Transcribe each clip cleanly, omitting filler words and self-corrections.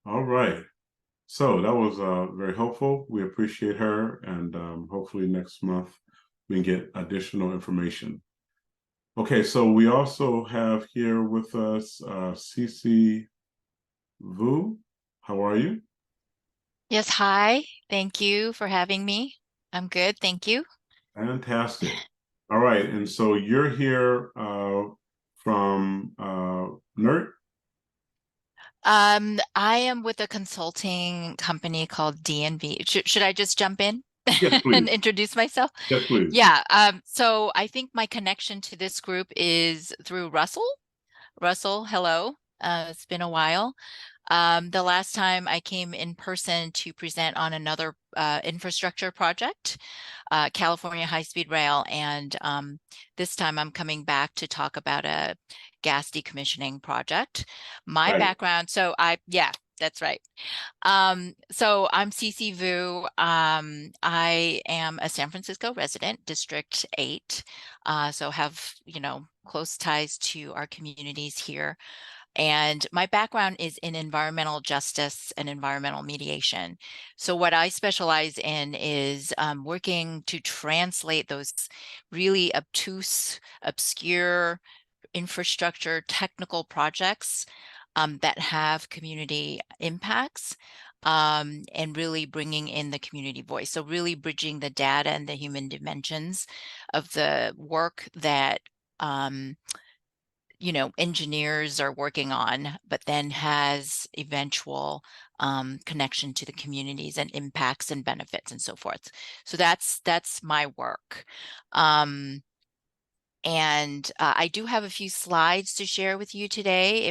All right. So that was very helpful. We appreciate her, and hopefully next month we can get additional information. Okay, so we also have here with us Cece Vu. How are you? Yes, hi. Thank you for having me. I'm good, thank you. Fantastic. All right, and so you're here from NERT? I am with a consulting company called DNV. Should I just jump in Yes, and please. introduce myself? Yes, please. Yeah, so I think my connection to this group is through Russell. Russell, hello. It's been a while. The last time I came in person to present on another infrastructure project, California High-Speed Rail, and this time I'm coming back to talk about a gas decommissioning project. My Right. background, yeah, that's right. So I'm Cece Vu. I am a San Francisco resident, District 8, so have, close ties to our communities here. And my background is in environmental justice and environmental mediation. So what I specialize in is working to translate those really obtuse, obscure infrastructure technical projects that have community impacts, and really bringing in the community voice. So really bridging the data and the human dimensions of the work that engineers are working on, but then has eventual connection to the communities and impacts and benefits and so forth. So that's my work. Um, and I do have a few slides to share with you today.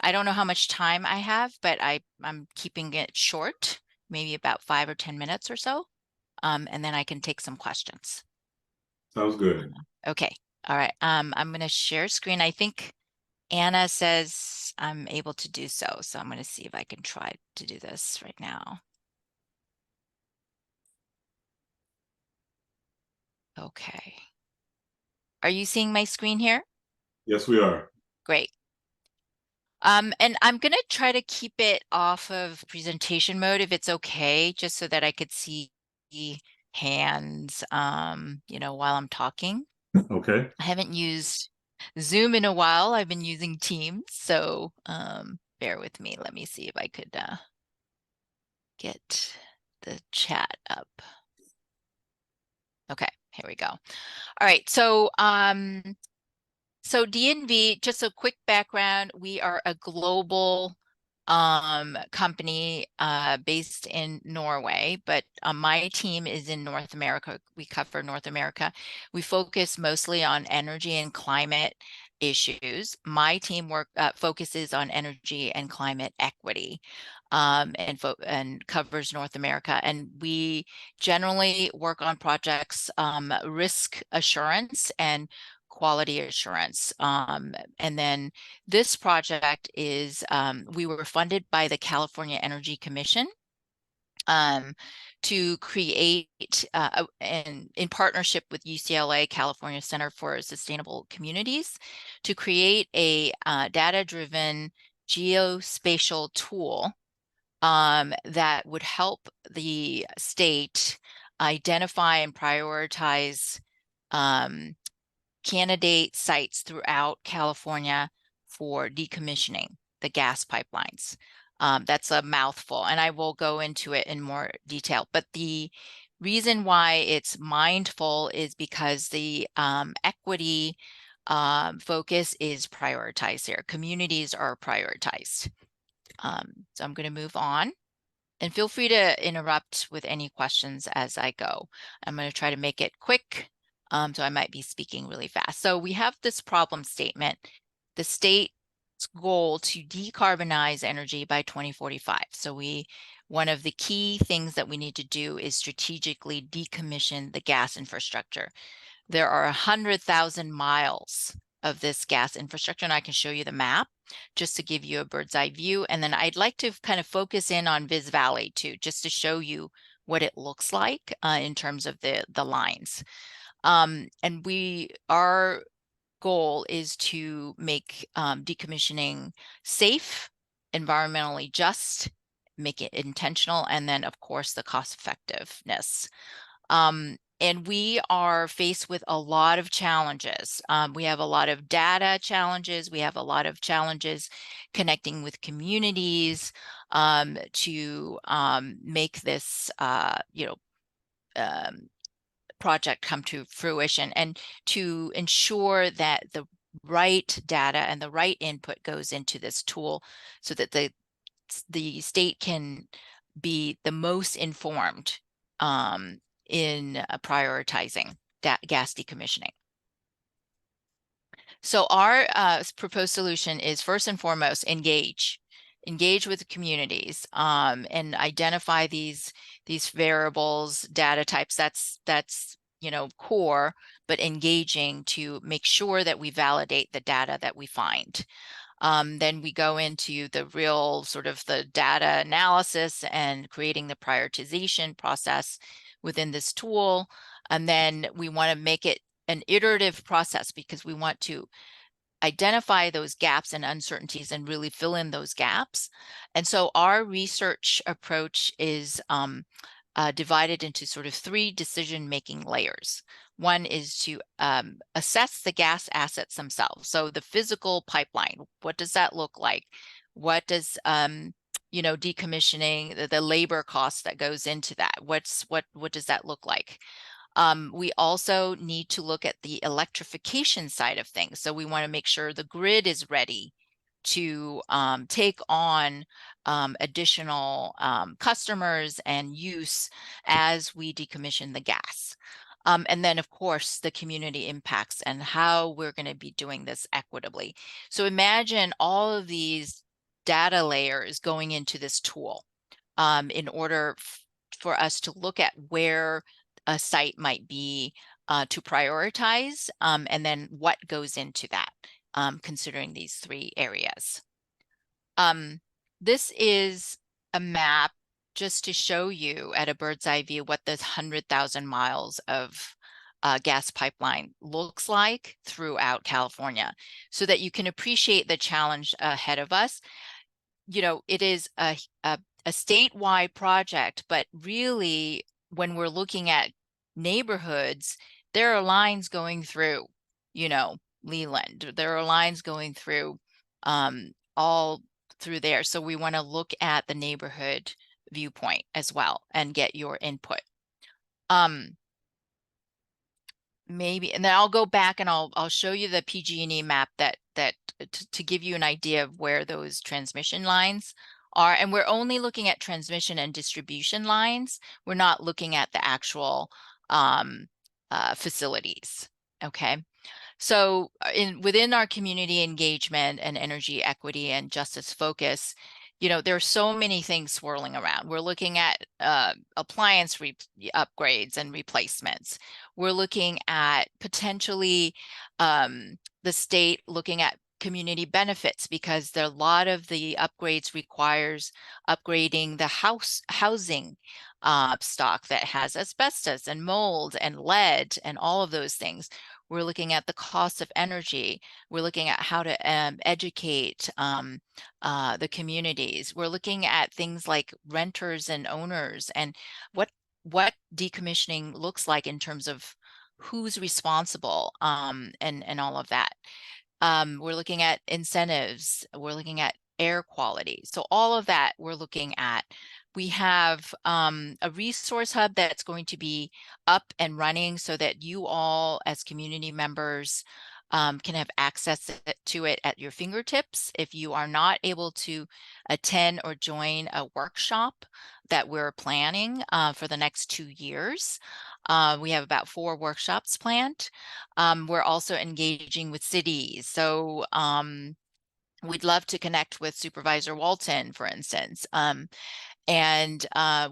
I don't know how much time I have, but I'm keeping it short, maybe about 5 or 10 minutes or so. And then I can take some questions. Sounds good. Okay. All right. I'm going to share screen. I think Anna says I'm able to do so. So I'm going to see if I can try to do this right now. Okay. Are you seeing my screen here? Yes, we are. Great. And I'm going to try to keep it off of presentation mode if it's okay, just so that I could see hands, while I'm talking. Okay. I haven't used Zoom in a while. I've been using Teams, so bear with me. Let me see if I could get the chat up. Okay, here we go. All right, so DNV, just a quick background, we are a global company based in Norway, but my team is in North America. We cover North America. We focus mostly on energy and climate issues. My team focuses on energy and climate equity, and covers North America. And we generally work on projects, risk assurance and quality assurance. And then this project is, we were funded by the California Energy Commission to create, and in partnership with UCLA, California Center for Sustainable Communities, to create a data-driven geospatial tool that would help the state identify and prioritize candidate sites throughout California for decommissioning the gas pipelines. That's a mouthful, and I will go into it in more detail. But the reason why it's mindful is because the equity focus is prioritized here. Communities are prioritized. So I'm going to move on. And feel free to interrupt with any questions as I go. I'm going to try to make it quick, so I might be speaking really fast. So we have this problem statement, the state's goal to decarbonize energy by 2045. So one of the key things that we need to do is strategically decommission the gas infrastructure. There are 100,000 miles of this gas infrastructure, and I can show you the map just to give you a bird's eye view. And then I'd like to kind of focus in on Viz Valley too, just to show you what it looks like in terms of the lines. And our goal is to make decommissioning safe, environmentally just, make it intentional, and then of course the cost effectiveness. And we are faced with a lot of challenges. We have a lot of data challenges. We have a lot of challenges connecting with communities to make this, project come to fruition, and to ensure that the right data and the right input goes into this tool so that the state can be the most informed in prioritizing gas decommissioning. So our proposed solution is, first and foremost, engage with the communities and identify these variables, data types. That's core, but engaging to make sure that we validate the data that we find. Then we go into the real sort of the data analysis and creating the prioritization process within this tool. And then we want to make it an iterative process, because we want to identify those gaps and uncertainties and really fill in those gaps. And so our research approach is divided into sort of 3 decision-making layers. One is to assess the gas assets themselves. So the physical pipeline, what does that look like? What does decommissioning, the labor cost that goes into that? What does that look like? We also need to look at the electrification side of things. So we want to make sure the grid is ready to take on additional customers and use as we decommission the gas. And then, of course, the community impacts and how we're going to be doing this equitably. So imagine all of these data layers going into this tool in order for us to look at where a site might be to prioritize, and then what goes into that, considering these 3 areas. This is a map just to show you at a bird's eye view what this 100,000 miles of gas pipeline looks like throughout California, so that you can appreciate the challenge ahead of us. It is a statewide project, but really, when we're looking at neighborhoods, there are lines going through, Leland. There are lines going through all through there. So we want to look at the neighborhood viewpoint as well and get your input. Maybe, and then I'll go back and I'll show you the PG&E map to give you an idea of where those transmission lines are. And we're only looking at transmission and distribution lines. We're not looking at the actual facilities. Okay. So within our community engagement and energy equity and justice focus, there are so many things swirling around. We're looking at appliance upgrades and replacements. We're looking at potentially the state looking at community benefits, because a lot of the upgrades requires upgrading the housing stock that has asbestos and mold and lead and all of those things. We're looking at the cost of energy. We're looking at how to educate the communities. We're looking at things like renters and owners, and what decommissioning looks like in terms of who's responsible, and all of that. We're looking at incentives. We're looking at air quality. So all of that we're looking at. We have a resource hub that's going to be up and running so that you all as community members can have access to it at your fingertips. If you are not able to attend or join a workshop that we're planning for the next 2 years, we have about 4 workshops planned. We're also engaging with cities. So we'd love to connect with Supervisor Walton, for instance. And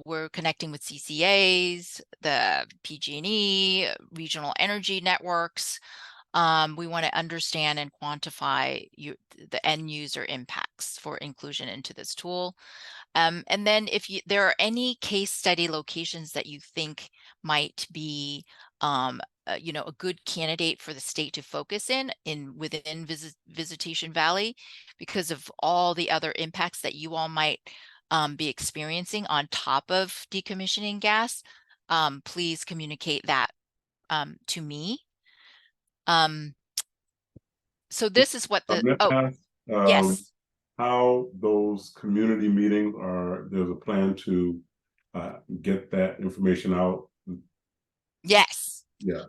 we're connecting with CCAs, the PG&E, regional energy networks. We want to understand and quantify the end user impacts for inclusion into this tool. And then if there are any case study locations that you think might be a good candidate for the state to focus within Visitation Valley because of all the other impacts that you all might be experiencing on top of decommissioning gas. Please communicate that to me. So this is what May I ask, yes. how those community meetings there's a plan to get that information out? Yes. Yeah.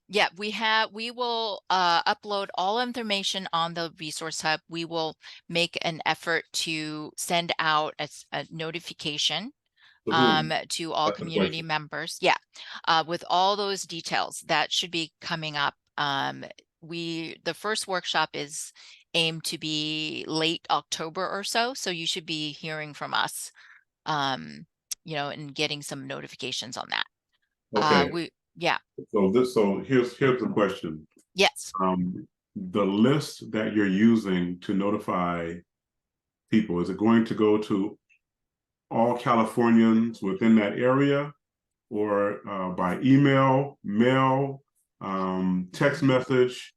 Yeah, we will upload all information on the resource hub. We will make an effort to send out a notification To whom? to all That's the community question. members. Yeah, with all those details that should be coming up. The first workshop is aimed to be late October or so, so you should be hearing from us, and getting some notifications on that. Okay. Yeah. So here's the question. Yes. The list that you're using to notify people, is it going to go to all Californians within that area, or by email, mail, text message,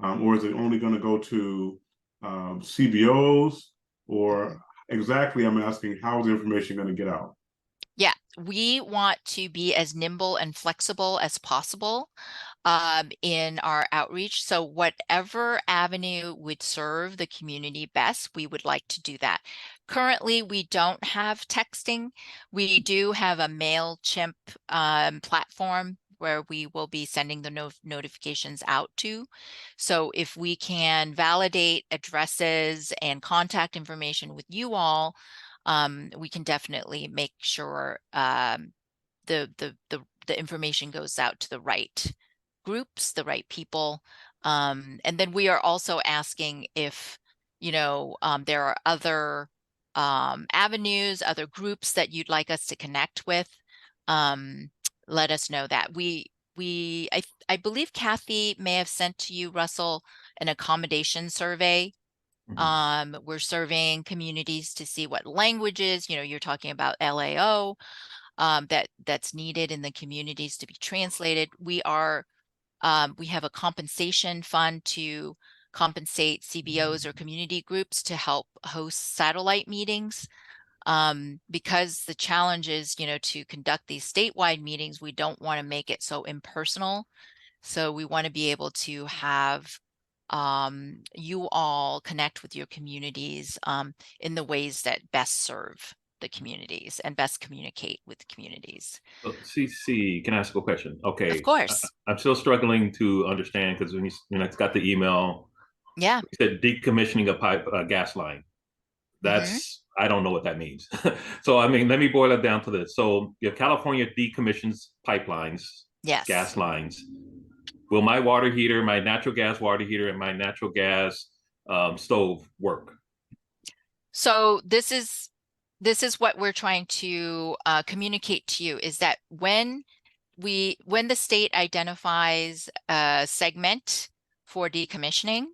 or is it only going to go to CBOs? Or exactly, I'm asking, how is the information going to get out? Yeah, we want to be as nimble and flexible as possible in our outreach. So whatever avenue would serve the community best, we would like to do that. Currently, we don't have texting. We do have a MailChimp platform where we will be sending the notifications out to. So if we can validate addresses and contact information with you all, we can definitely make sure the information goes out to the right groups, the right people. And then we are also asking if, there are other avenues, other groups that you'd like us to connect with. Let us know that. I believe Kathy may have sent to you, Russell, an accommodation survey. We're surveying communities to see what languages, you're talking about LAO, that's needed in the communities to be translated. We have a compensation fund to compensate CBOs or community groups to help host satellite meetings. Because the challenge is, to conduct these statewide meetings, we don't want to make it so impersonal. So we want to be able to have you all connect with your communities in the ways that best serve the communities and best communicate with the communities. CC, can I ask a question? Of Okay, course. I'm still struggling to understand because when it's got the email, Yeah. it said decommissioning a pipe, gas line. Mm-hmm. I don't know what that means. So, I mean, let me boil it down to this. So, if California decommissions pipelines, Yes. gas lines, will my water heater, my natural gas water heater, and my natural gas stove work? So this is what we're trying to communicate to you, is that when the state identifies a segment for decommissioning,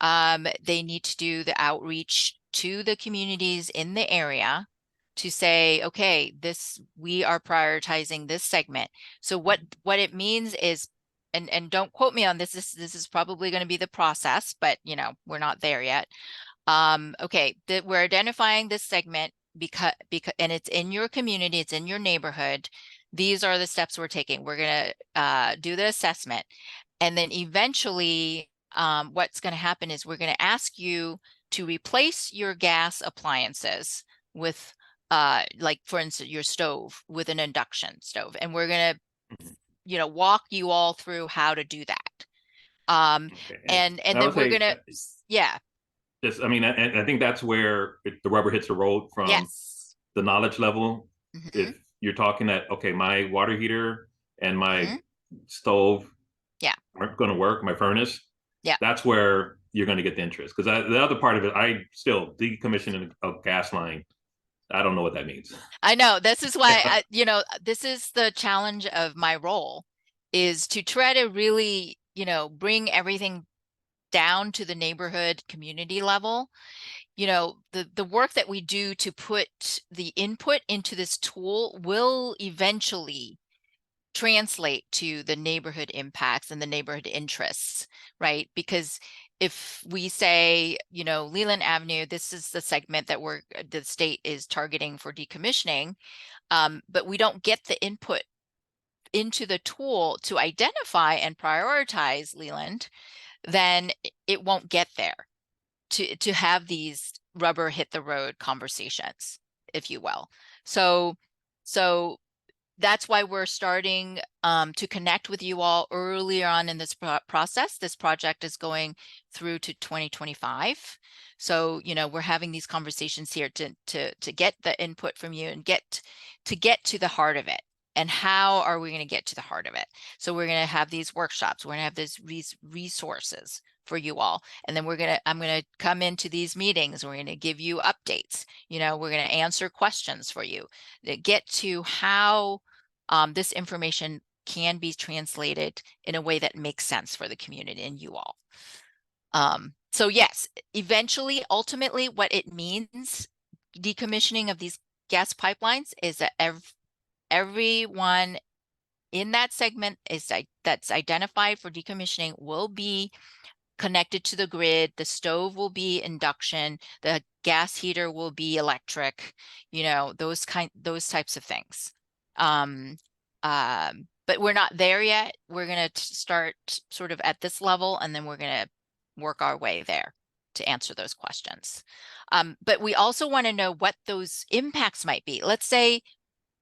they need to do the outreach to the communities in the area to say, okay, we are prioritizing this segment. So what it means is, and don't quote me on this, this is probably going to be the process, but we're not there yet. Okay, we're identifying this segment because and it's in your community, it's in your neighborhood. These are the steps we're taking. We're going to do the assessment, and then eventually what's going to happen is we're going to ask you to replace your gas appliances with like, for instance, your stove with an induction stove, and we're going to walk you all through how to do that. Okay. And I then would we're say, going to, yeah. I mean, I think that's where the rubber hits the road from Yes. the knowledge level. Mm-hmm. If you're talking that, okay, my water heater and my Mm-hmm. stove Yeah. aren't going to work, my furnace, Yeah. that's where you're going to get the interest. Because the other part of it, I still decommissioning a gas line. I don't know what that means. I know. This is why this is the challenge of my role, is to try to really, bring everything down to the neighborhood community level. The work that we do to put the input into this tool will eventually translate to the neighborhood impacts and the neighborhood interests, right? Because if we say, you know, Leland Avenue, this is the segment that the state is targeting for decommissioning, but we don't get the input into the tool to identify and prioritize Leland, then it won't get there to have these rubber hit the road conversations, if you will. So that's why we're starting to connect with you all earlier on in this process. This project is going through to 2025. So, you know, we're having these conversations here to get the input from you and get to the heart of it. And how are we going to get to the heart of it? So we're going to have these workshops. We're going to have these resources for you all. And then I'm going to come into these meetings. We're going to give you updates. You know, we're going to answer questions for you that get to how this information can be translated in a way that makes sense for the community and you all. So yes, eventually, ultimately, what it means, decommissioning of these gas pipelines, is that everyone in that segment that's identified for decommissioning will be connected to the grid. The stove will be induction. The gas heater will be electric. You know, those types of things. But we're not there yet. We're going to start sort of at this level, and then we're going to work our way there to answer those questions. But we also want to know what those impacts might be. Let's say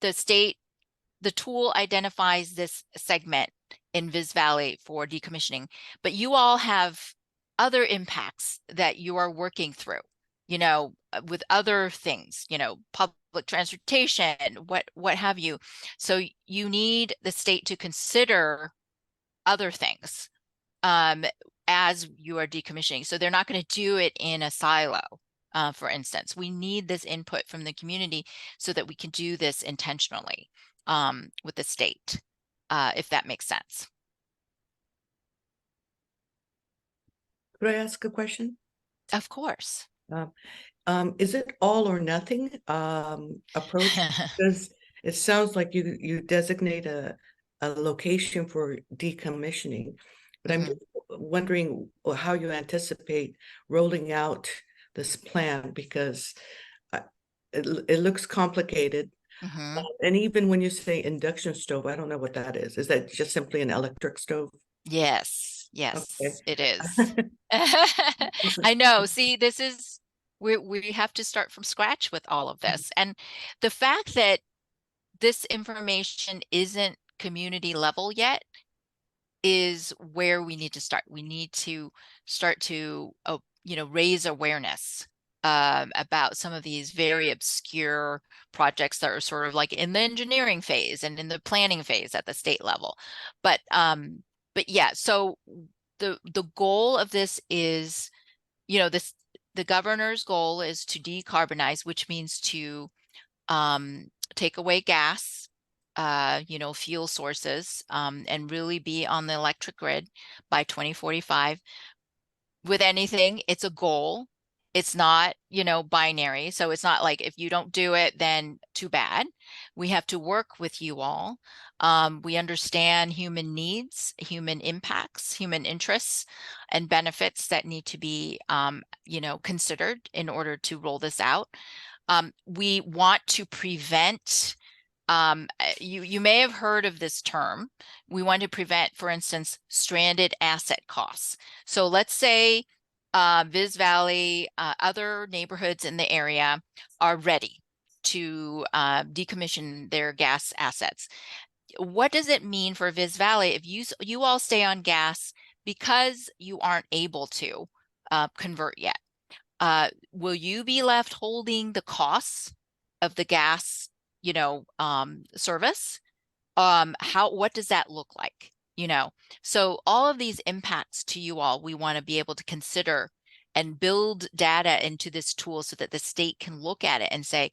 the tool identifies this segment in Viz Valley for decommissioning, but you all have other impacts that you are working through, you know, with other things, you know, public transportation, what have you. So you need the state to consider other things as you are decommissioning. So they're not going to do it in a silo. For instance, we need this input from the community so that we can do this intentionally with the state, if that makes sense. Could I ask a question? Of course. Is it all or nothing approach? Because it sounds like you designate a location for decommissioning, but I'm just wondering how you anticipate rolling out this plan, because it looks complicated. And even when you say induction stove, I don't know what that is. Is that just simply an electric stove? Yes, Okay. it is. I know. See, we have to start from scratch with all of this. And the fact that this information isn't community level yet is where we need to start. We need to start to, you know, raise awareness about some of these very obscure projects that are sort of like in the engineering phase and in the planning phase at the state level. But yeah, so the goal of this is, you know, the governor's goal is to decarbonize, which means to take away gas, you know, fuel sources, and really be on the electric grid by 2045. With anything, it's a goal. It's not, you know, binary. So it's not like if you don't do it, then too bad. We have to work with you all. We understand human needs, human impacts, human interests, and benefits that need to be, you know, considered in order to roll this out. We want to prevent, you may have heard of this term. We want to prevent, for instance, stranded asset costs. So let's say Viz Valley, other neighborhoods in the area are ready to decommission their gas assets. What does it mean for Viz Valley if you all stay on gas because you aren't able to convert yet? Will you be left holding the costs of the gas, you know, service? What does that look like? You know, so all of these impacts to you all, we want to be able to consider and build data into this tool so that the state can look at it and say,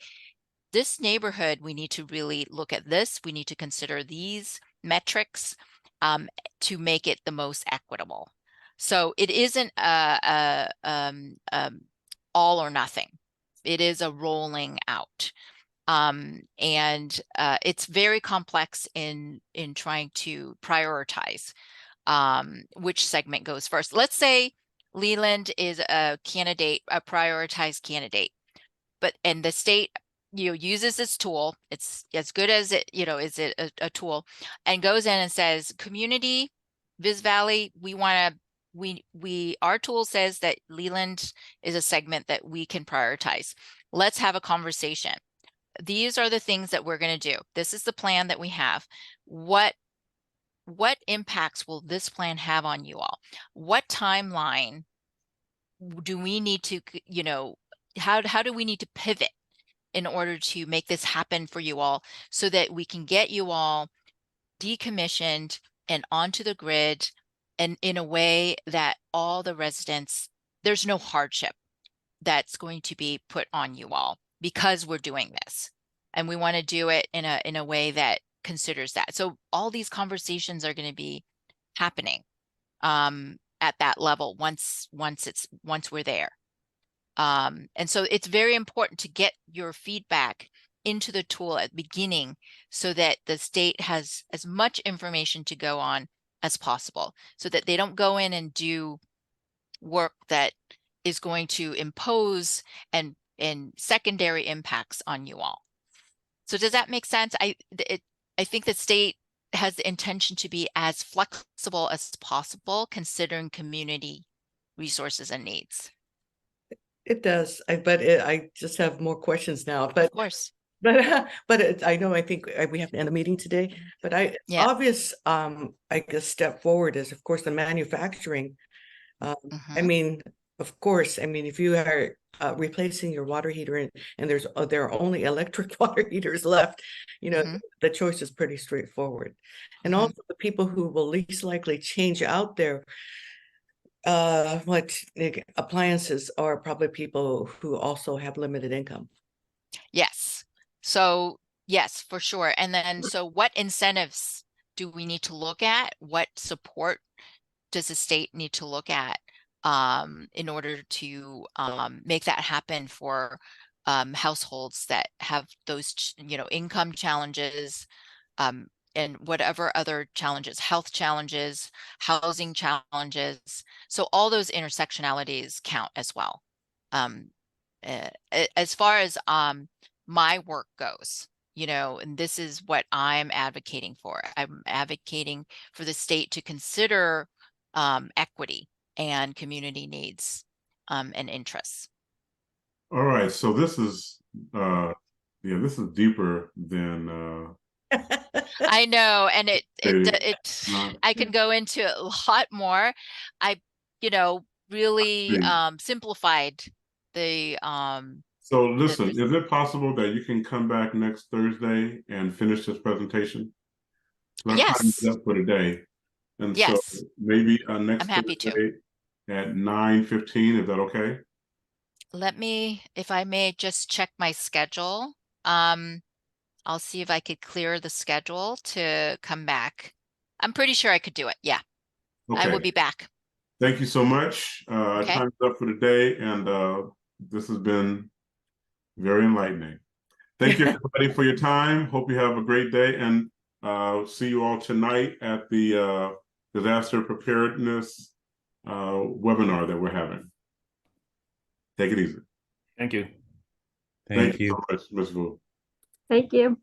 this neighborhood, we need to really look at this. We need to consider these metrics to make it the most equitable. So it isn't all or nothing. It is a rolling out. And it's very complex in trying to prioritize which segment goes first. Let's say Leland is a candidate, a prioritized candidate, and the state uses this tool. It's as good as it is it a tool, and goes in and says, community, Viz Valley, our tool says that Leland is a segment that we can prioritize. Let's have a conversation. These are the things that we're going to do. This is the plan that we have. What impacts will this plan have on you all? What timeline do we need to, how do we need to pivot in order to make this happen for you all, so that we can get you all decommissioned and onto the grid, and in a way that all the residents, there's no hardship that's going to be put on you all because we're doing this. And we want to do it in a way that considers that. So all these conversations are going to be happening at that level once we're there. And so it's very important to get your feedback into the tool at the beginning, so that the state has as much information to go on as possible, so that they don't go in and do work that is going to impose and secondary impacts on you all. So does that make sense? I think the state has the intention to be as flexible as possible, considering community resources and needs. It does, I just have more questions now, but Of course. I know, I think we have to end a meeting today, but Yeah. obvious, I guess step forward is, of course, the manufacturing. I mean, of course, I mean, if you are replacing your water heater and there are only electric water heaters left, the choice is pretty straightforward. And also the people who will least likely change out their appliances are probably people who also have limited income. Yes. So yes, for sure. And then, so what incentives do we need to look at? What support does the state need to look at in order to make that happen for households that have those, income challenges, and whatever other challenges, health challenges, housing challenges. So all those intersectionalities count as well. As far as my work goes, and this is what I'm advocating for. I'm advocating for the state to consider equity and community needs and interests. All right, so this is this is deeper than I know, and I can go into a lot more. I really simplified the So listen, is it possible that you can come back next Thursday and finish this presentation? Yes. Up for today. And yes. So maybe next I'm happy Thursday at 9:15, is that okay? Let me, if I may, just check my schedule. I'll see if I could clear the schedule to come back. I'm pretty sure I could do it. Yeah. Okay. I will be back. Thank you so much. Our Okay. time's up for today, and this has been very enlightening. Thank you everybody for your time. Hope you have a great day, and see you all tonight at the disaster preparedness webinar that we're having. Take it easy. Thank you. Thank you so much, Ms. Vu. Thank you.